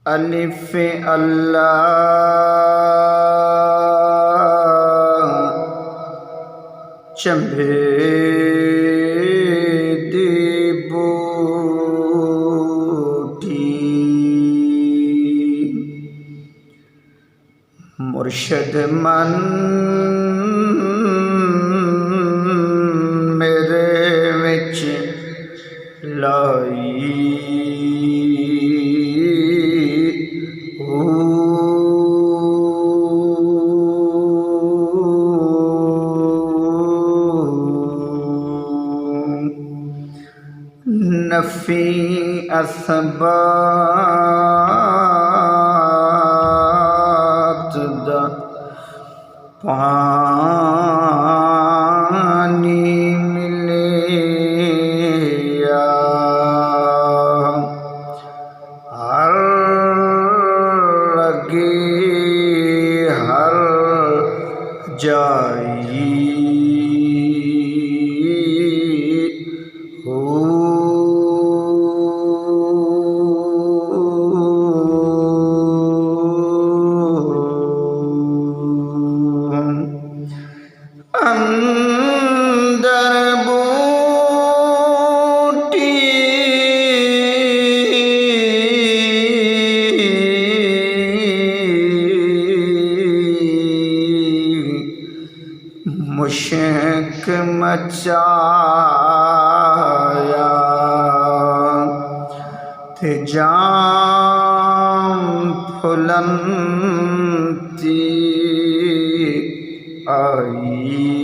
الف اللہ چنبے دی بوٹی مرشد من میرے وچ لائی نفی اثبات دا پانی ملیا ہر لگی ہر جائی اندر بوٹی مشک مچایا تے جام پھلنتی آئی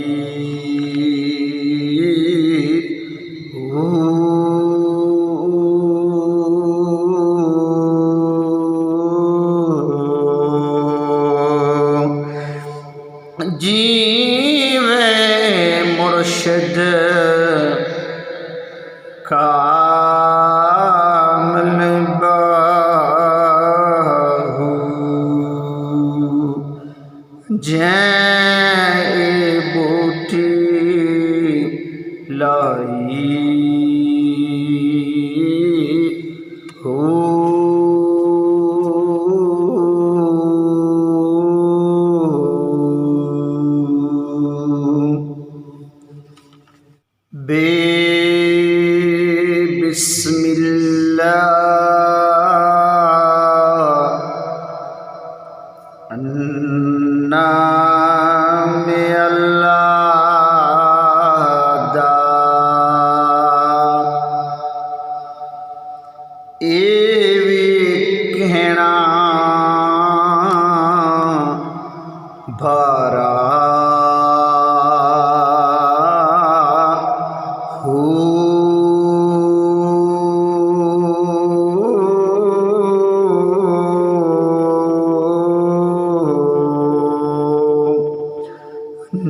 جیوے مرشد کامل باہو جیں بوٹی لائی بے بسم اللہ نام اللہ دا اے وی کہنا بھارا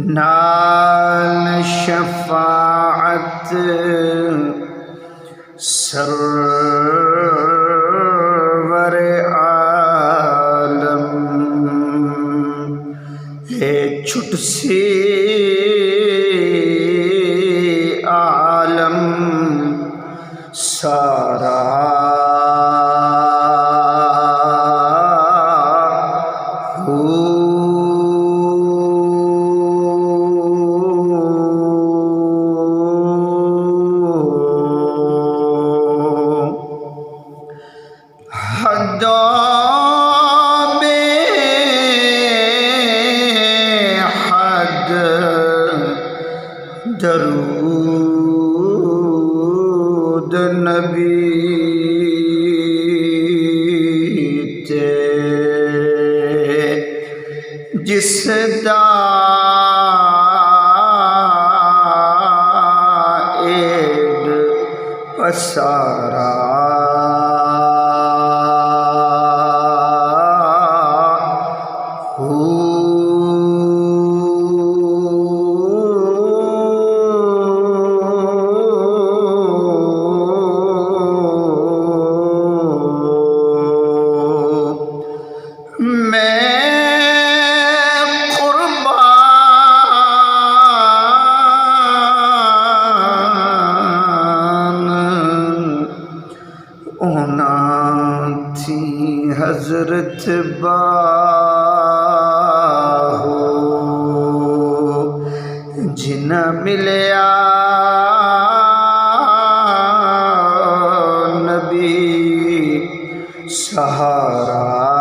نال شفاعت سرور عالم ہے چھٹ سی عالم سارا درود نبی تے جس دا ایڈ پسارا رتبہ ہو جن ملیا نبی سہارا